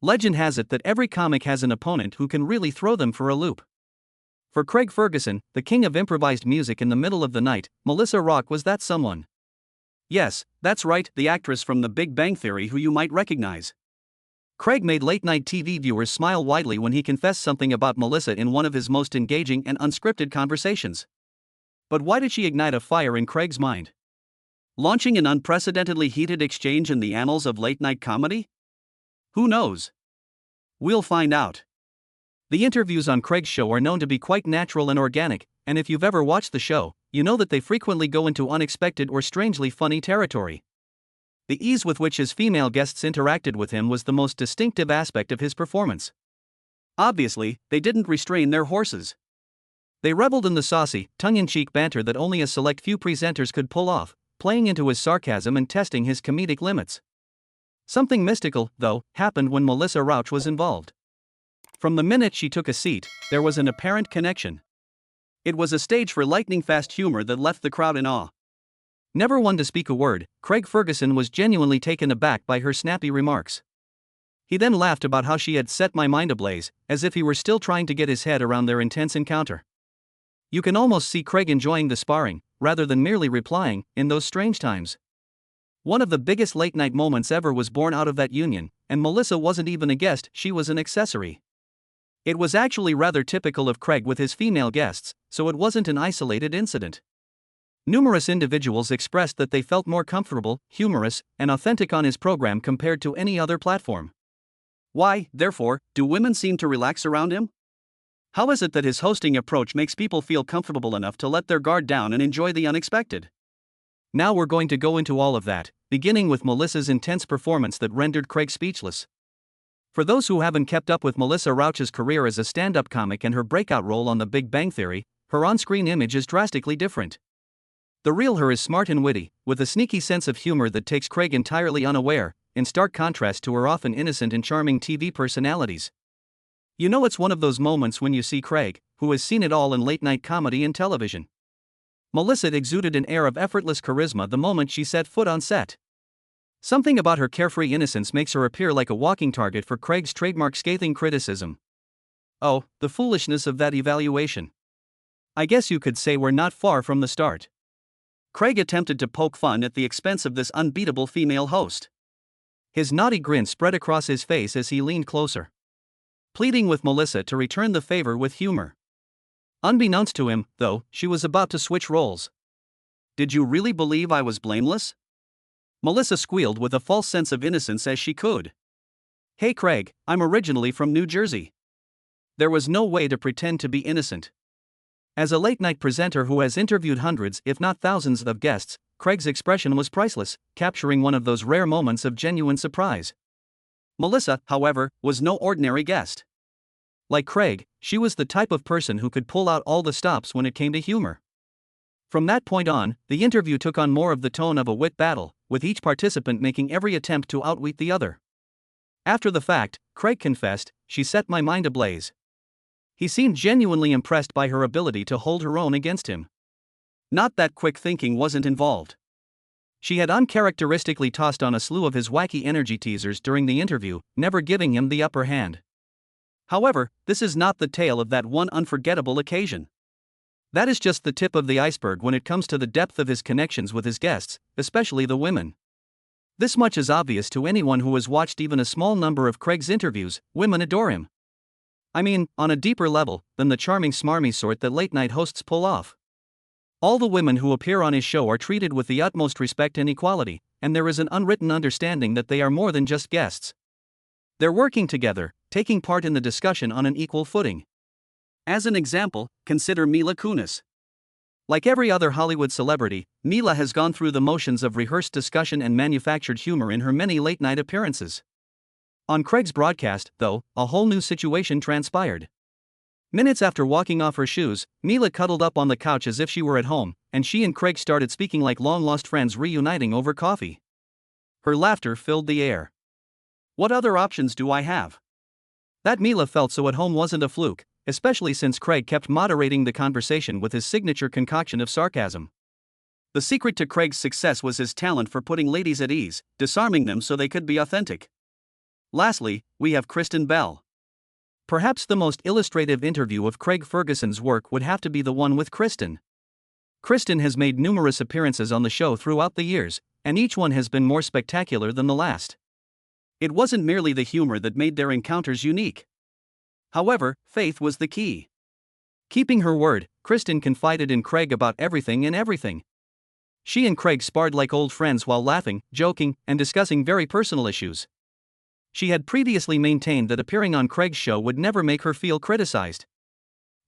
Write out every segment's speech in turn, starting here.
Legend has it that every comic has an opponent who can really throw them for a loop. For Craig Ferguson, the king of improvised music in the middle of the night, Melissa Rauch was that someone. Yes, that's right, the actress from The Big Bang Theory who you might recognize. Craig made late-night TV viewers smile widely when he confessed something about Melissa in one of his most engaging and unscripted conversations. But why did she ignite a fire in Craig's mind? Launching an unprecedentedly heated exchange in the annals of late-night comedy? Who knows? We'll find out. The interviews on Craig's show are known to be quite natural and organic, and if you've ever watched the show, you know that they frequently go into unexpected or strangely funny territory. The ease with which his female guests interacted with him was the most distinctive aspect of his performance. Obviously, they didn't restrain their horses. They reveled in the saucy, tongue-in-cheek banter that only a select few presenters could pull off, playing into his sarcasm and testing his comedic limits. Something mystical, though, happened when Melissa Rauch was involved. From the minute she took a seat, there was an apparent connection. It was a stage for lightning-fast humor that left the crowd in awe. Never one to speak a word, Craig Ferguson was genuinely taken aback by her snappy remarks. He then laughed about how she had set my mind ablaze, as if he were still trying to get his head around their intense encounter. You can almost see Craig enjoying the sparring, rather than merely replying, in those strange times. One of the biggest late-night moments ever was born out of that union, and Melissa wasn't even a guest, she was an accessory. It was actually rather typical of Craig with his female guests, so it wasn't an isolated incident. Numerous individuals expressed that they felt more comfortable, humorous, and authentic on his program compared to any other platform. Why, therefore, do women seem to relax around him? How is it that his hosting approach makes people feel comfortable enough to let their guard down and enjoy the unexpected? Now we're going to go into all of that, beginning with Melissa's intense performance that rendered Craig speechless. For those who haven't kept up with Melissa Rauch's career as a stand-up comic and her breakout role on The Big Bang Theory, her on-screen image is drastically different. The real her is smart and witty, with a sneaky sense of humor that takes Craig entirely unaware, in stark contrast to her often innocent and charming TV personalities. You know, it's one of those moments when you see Craig, who has seen it all in late-night comedy and television. Melissa exuded an air of effortless charisma the moment she set foot on set. Something about her carefree innocence makes her appear like a walking target for Craig's trademark scathing criticism. Oh, the foolishness of that evaluation. I guess you could say we're not far from the start. Craig attempted to poke fun at the expense of this unbeatable female host. His naughty grin spread across his face as he leaned closer, pleading with Melissa to return the favor with humor. Unbeknownst to him, though, she was about to switch roles. "Did you really believe I was blameless?" Melissa squealed with a false sense of innocence as she could. "Hey Craig, I'm originally from New Jersey." There was no way to pretend to be innocent. As a late-night presenter who has interviewed hundreds if not thousands of guests, Craig's expression was priceless, capturing one of those rare moments of genuine surprise. Melissa, however, was no ordinary guest. Like Craig, she was the type of person who could pull out all the stops when it came to humor. From that point on, the interview took on more of the tone of a wit battle, with each participant making every attempt to outwit the other. After the fact, Craig confessed, "She set my mind ablaze." He seemed genuinely impressed by her ability to hold her own against him. Not that quick thinking wasn't involved. She had uncharacteristically tossed on a slew of his wacky energy teasers during the interview, never giving him the upper hand. However, this is not the tale of that one unforgettable occasion. That is just the tip of the iceberg when it comes to the depth of his connections with his guests, especially the women. This much is obvious to anyone who has watched even a small number of Craig's interviews. Women adore him. I mean, on a deeper level than the charming smarmy sort that late-night hosts pull off. All the women who appear on his show are treated with the utmost respect and equality, and there is an unwritten understanding that they are more than just guests. They're working together, taking part in the discussion on an equal footing. As an example, consider Mila Kunis. Like every other Hollywood celebrity, Mila has gone through the motions of rehearsed discussion and manufactured humor in her many late-night appearances. On Craig's broadcast, though, a whole new situation transpired. Minutes after walking off her shoes, Mila cuddled up on the couch as if she were at home, and she and Craig started speaking like long-lost friends reuniting over coffee. Her laughter filled the air. What other options do I have? That Mila felt so at home wasn't a fluke, especially since Craig kept moderating the conversation with his signature concoction of sarcasm. The secret to Craig's success was his talent for putting ladies at ease, disarming them so they could be authentic. Lastly, we have Kristen Bell. Perhaps the most illustrative interview of Craig Ferguson's work would have to be the one with Kristen. Kristen has made numerous appearances on the show throughout the years, and each one has been more spectacular than the last. It wasn't merely the humor that made their encounters unique. However, faith was the key. Keeping her word, Kristen confided in Craig about everything and everything. She and Craig sparred like old friends while laughing, joking, and discussing very personal issues. She had previously maintained that appearing on Craig's show would never make her feel criticized.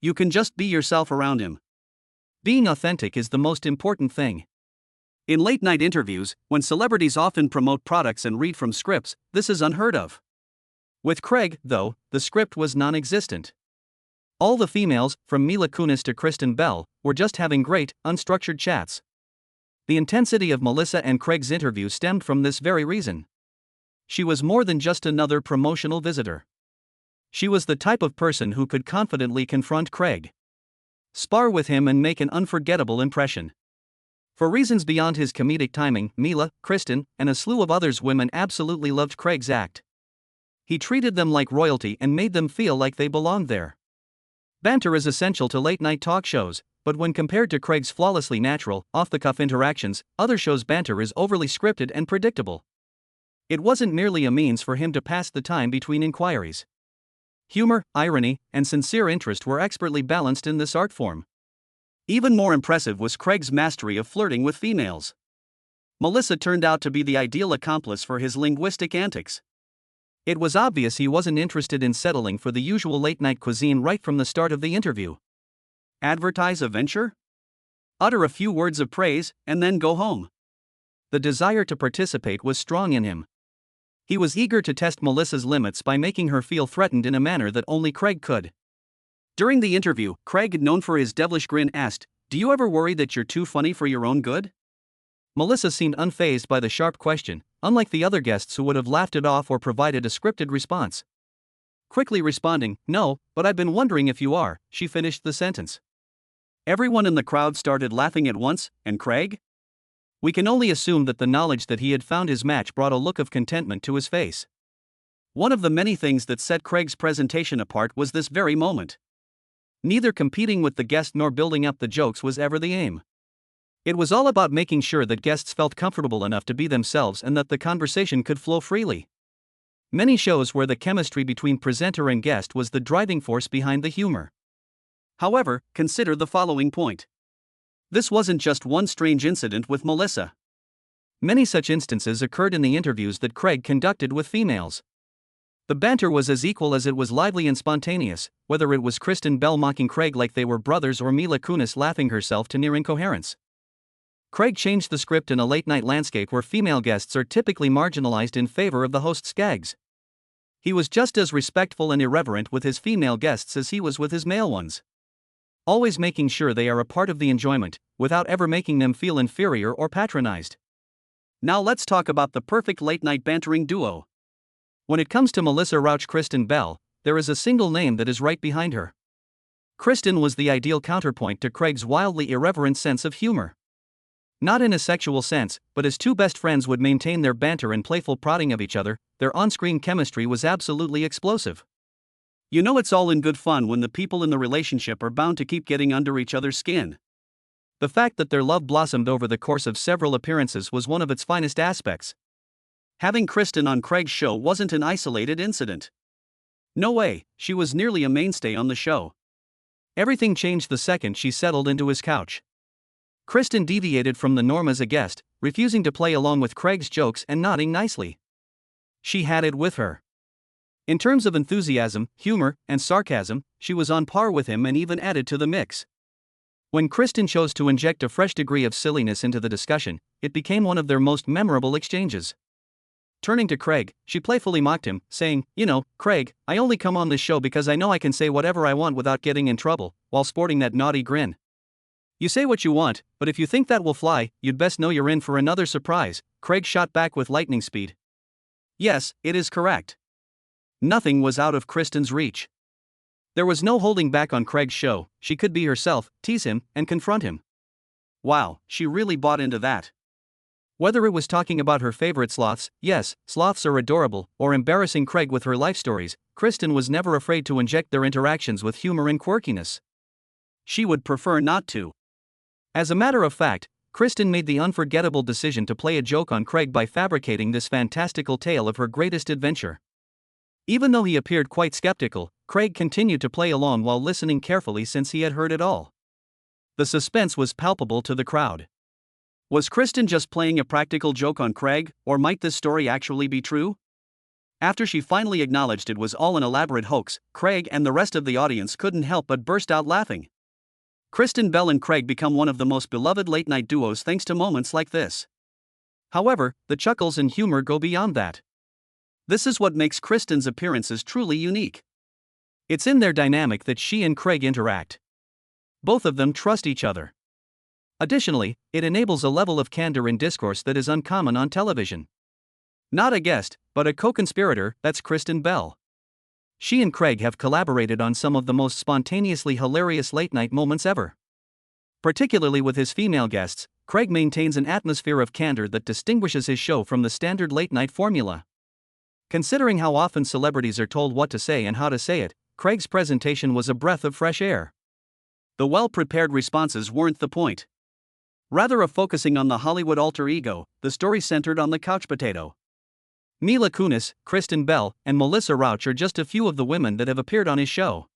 You can just be yourself around him. Being authentic is the most important thing. In late-night interviews, when celebrities often promote products and read from scripts, this is unheard of. With Craig, though, the script was non-existent. All the females, from Mila Kunis to Kristen Bell, were just having great, unstructured chats. The intensity of Melissa and Craig's interview stemmed from this very reason. She was more than just another promotional visitor. She was the type of person who could confidently confront Craig, spar with him, and make an unforgettable impression. For reasons beyond his comedic timing, Mila, Kristen, and a slew of others women absolutely loved Craig's act. He treated them like royalty and made them feel like they belonged there. Banter is essential to late-night talk shows, but when compared to Craig's flawlessly natural, off-the-cuff interactions, other shows' banter is overly scripted and predictable. It wasn't merely a means for him to pass the time between inquiries. Humor, irony, and sincere interest were expertly balanced in this art form. Even more impressive was Craig's mastery of flirting with females. Melissa turned out to be the ideal accomplice for his linguistic antics. It was obvious he wasn't interested in settling for the usual late-night cuisine right from the start of the interview. Advertise a venture? Utter a few words of praise, and then go home. The desire to participate was strong in him. He was eager to test Melissa's limits by making her feel threatened in a manner that only Craig could. During the interview, Craig, known for his devilish grin, asked, "Do you ever worry that you're too funny for your own good?" Melissa seemed unfazed by the sharp question, unlike the other guests who would have laughed it off or provided a scripted response. Quickly responding, "No, but I've been wondering if you are," she finished the sentence. Everyone in the crowd started laughing at once, and Craig? We can only assume that the knowledge that he had found his match brought a look of contentment to his face. One of the many things that set Craig's presentation apart was this very moment. Neither competing with the guest nor building up the jokes was ever the aim. It was all about making sure that guests felt comfortable enough to be themselves and that the conversation could flow freely. Many shows where the chemistry between presenter and guest was the driving force behind the humor. However, consider the following point. This wasn't just one strange incident with Melissa. Many such instances occurred in the interviews that Craig conducted with females. The banter was as equal as it was lively and spontaneous, whether it was Kristen Bell mocking Craig like they were brothers or Mila Kunis laughing herself to near incoherence. Craig changed the script in a late-night landscape where female guests are typically marginalized in favor of the host's gags. He was just as respectful and irreverent with his female guests as he was with his male ones, always making sure they are a part of the enjoyment, without ever making them feel inferior or patronized. Now let's talk about the perfect late-night bantering duo. When it comes to Melissa Rauch Kristen Bell, there is a single name that is right behind her. Kristen was the ideal counterpoint to Craig's wildly irreverent sense of humor. Not in a sexual sense, but as two best friends would maintain their banter and playful prodding of each other, their on-screen chemistry was absolutely explosive. You know it's all in good fun when the people in the relationship are bound to keep getting under each other's skin. The fact that their love blossomed over the course of several appearances was one of its finest aspects. Having Kristen on Craig's show wasn't an isolated incident. No way, she was nearly a mainstay on the show. Everything changed the second she settled into his couch. Kristen deviated from the norm as a guest, refusing to play along with Craig's jokes and nodding nicely. She had it with her. In terms of enthusiasm, humor, and sarcasm, she was on par with him and even added to the mix. When Kristen chose to inject a fresh degree of silliness into the discussion, it became one of their most memorable exchanges. Turning to Craig, she playfully mocked him, saying, "You know, Craig, I only come on this show because I know I can say whatever I want without getting in trouble," while sporting that naughty grin. "You say what you want, but if you think that will fly, you'd best know you're in for another surprise," Craig shot back with lightning speed. Yes, it is correct. Nothing was out of Kristen's reach. There was no holding back on Craig's show. She could be herself, tease him, and confront him. Wow, she really bought into that. Whether it was talking about her favorite sloths, yes, sloths are adorable, or embarrassing Craig with her life stories, Kristen was never afraid to inject their interactions with humor and quirkiness. She would prefer not to. As a matter of fact, Kristen made the unforgettable decision to play a joke on Craig by fabricating this fantastical tale of her greatest adventure. Even though he appeared quite skeptical, Craig continued to play along while listening carefully since he had heard it all. The suspense was palpable to the crowd. Was Kristen just playing a practical joke on Craig, or might this story actually be true? After she finally acknowledged it was all an elaborate hoax, Craig and the rest of the audience couldn't help but burst out laughing. Kristen Bell and Craig become one of the most beloved late-night duos thanks to moments like this. However, the chuckles and humor go beyond that. This is what makes Kristen's appearances truly unique. It's in their dynamic that she and Craig interact. Both of them trust each other. Additionally, it enables a level of candor in discourse that is uncommon on television. Not a guest, but a co-conspirator, that's Kristen Bell. She and Craig have collaborated on some of the most spontaneously hilarious late-night moments ever. Particularly with his female guests, Craig maintains an atmosphere of candor that distinguishes his show from the standard late-night formula. Considering how often celebrities are told what to say and how to say it, Craig's presentation was a breath of fresh air. The well-prepared responses weren't the point. Rather of focusing on the Hollywood alter ego, the story centered on the couch potato. Mila Kunis, Kristen Bell, and Melissa Rauch are just a few of the women that have appeared on his show.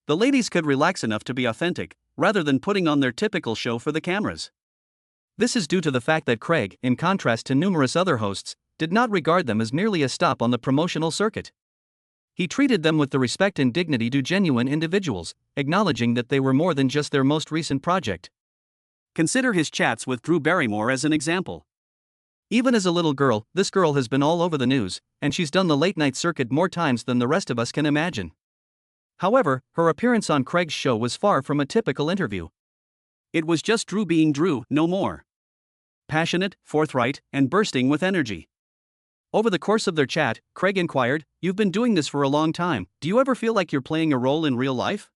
The ladies could relax enough to be authentic, rather than putting on their typical show for the cameras. This is due to the fact that Craig, in contrast to numerous other hosts, did not regard them as merely a stop on the promotional circuit. He treated them with the respect and dignity due genuine individuals, acknowledging that they were more than just their most recent project. Consider his chats with Drew Barrymore as an example. Even as a little girl, this girl has been all over the news, and she's done the late-night circuit more times than the rest of us can imagine. However, her appearance on Craig's show was far from a typical interview. It was just Drew being Drew, no more. Passionate, forthright, and bursting with energy. Over the course of their chat, Craig inquired, "You've been doing this for a long time, do you ever feel like you're playing a role in real life?"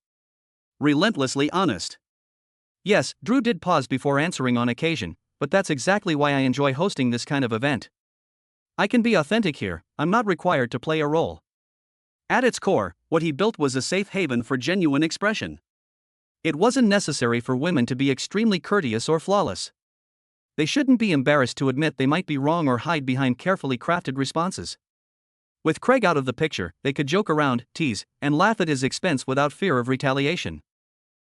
Relentlessly honest. Yes, Drew did pause before answering on occasion, but that's exactly why I enjoy hosting this kind of event. I can be authentic here, I'm not required to play a role. At its core, what he built was a safe haven for genuine expression. It wasn't necessary for women to be extremely courteous or flawless. They shouldn't be embarrassed to admit they might be wrong or hide behind carefully crafted responses. With Craig out of the picture, they could joke around, tease, and laugh at his expense without fear of retaliation.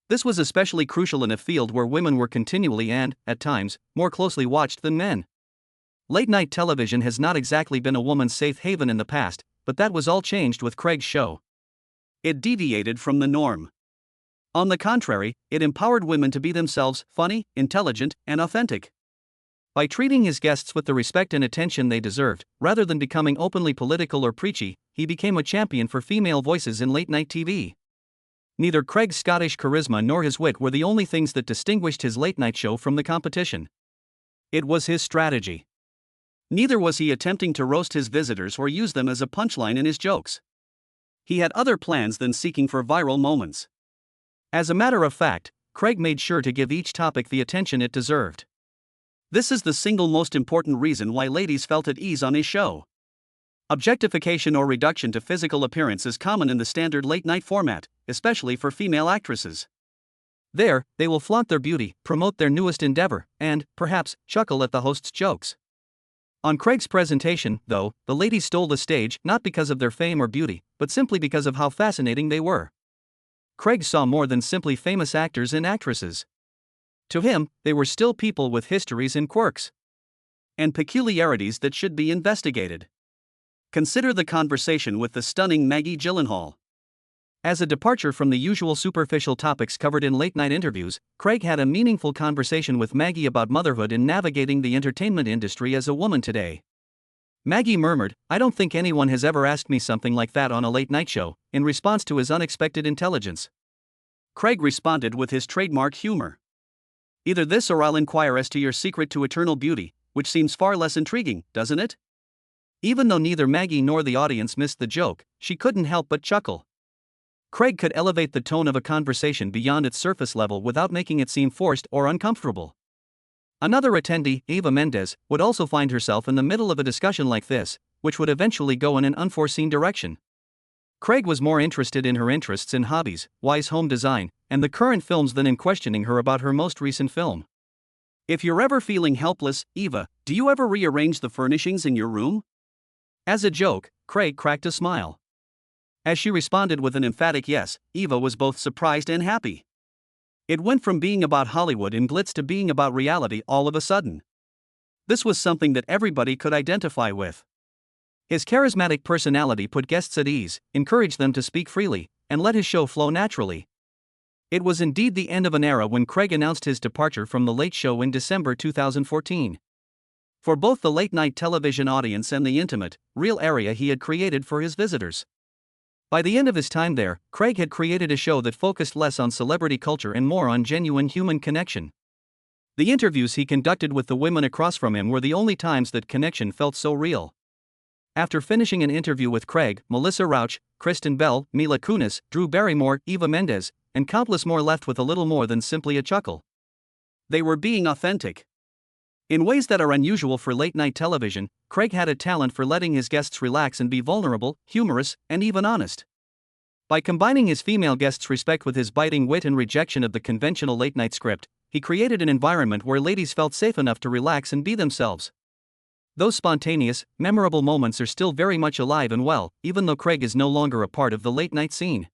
This was especially crucial in a field where women were continually and, at times, more closely watched than men. Late-night television has not exactly been a woman's safe haven in the past, but that was all changed with Craig's show. It deviated from the norm. On the contrary, it empowered women to be themselves, funny, intelligent, and authentic. By treating his guests with the respect and attention they deserved, rather than becoming openly political or preachy, he became a champion for female voices in late-night TV. Neither Craig's Scottish charisma nor his wit were the only things that distinguished his late-night show from the competition. It was his strategy. Neither was he attempting to roast his visitors or use them as a punchline in his jokes. He had other plans than seeking for viral moments. As a matter of fact, Craig made sure to give each topic the attention it deserved. This is the single most important reason why ladies felt at ease on his show. Objectification or reduction to physical appearance is common in the standard late-night format, especially for female actresses. There, they will flaunt their beauty, promote their newest endeavor, and, perhaps, chuckle at the host's jokes. On Craig's presentation, though, the ladies stole the stage not because of their fame or beauty, but simply because of how fascinating they were. Craig saw more than simply famous actors and actresses. To him, they were still people with histories and quirks. And peculiarities that should be investigated. Consider the conversation with the stunning Maggie Gyllenhaal. As a departure from the usual superficial topics covered in late-night interviews, Craig had a meaningful conversation with Maggie about motherhood and navigating the entertainment industry as a woman today. Maggie murmured, "I don't think anyone has ever asked me something like that on a late-night show," in response to his unexpected intelligence. Craig responded with his trademark humor. "Either this or I'll inquire as to your secret to eternal beauty," which seems far less intriguing, doesn't it? Even though neither Maggie nor the audience missed the joke, she couldn't help but chuckle. Craig could elevate the tone of a conversation beyond its surface level without making it seem forced or uncomfortable. Another attendee, Eva Mendes, would also find herself in the middle of a discussion like this, which would eventually go in an unforeseen direction. Craig was more interested in her interests and hobbies, wise home design, and the current films than in questioning her about her most recent film. If you're ever feeling helpless, Eva, do you ever rearrange the furnishings in your room? As a joke, Craig cracked a smile. As she responded with an emphatic yes, Eva was both surprised and happy. It went from being about Hollywood and glitz to being about reality all of a sudden. This was something that everybody could identify with. His charismatic personality put guests at ease, encouraged them to speak freely, and let his show flow naturally. It was indeed the end of an era when Craig announced his departure from The Late Show in December 2014. For both the late-night television audience and the intimate, real area he had created for his visitors. By the end of his time there, Craig had created a show that focused less on celebrity culture and more on genuine human connection. The interviews he conducted with the women across from him were the only times that connection felt so real. After finishing an interview with Craig, Melissa Rauch, Kristen Bell, Mila Kunis, Drew Barrymore, Eva Mendes, and countless more left with a little more than simply a chuckle. They were being authentic. In ways that are unusual for late-night television, Craig had a talent for letting his guests relax and be vulnerable, humorous, and even honest. By combining his female guests' respect with his biting wit and rejection of the conventional late-night script, he created an environment where ladies felt safe enough to relax and be themselves. Those spontaneous, memorable moments are still very much alive and well, even though Craig is no longer a part of the late-night scene.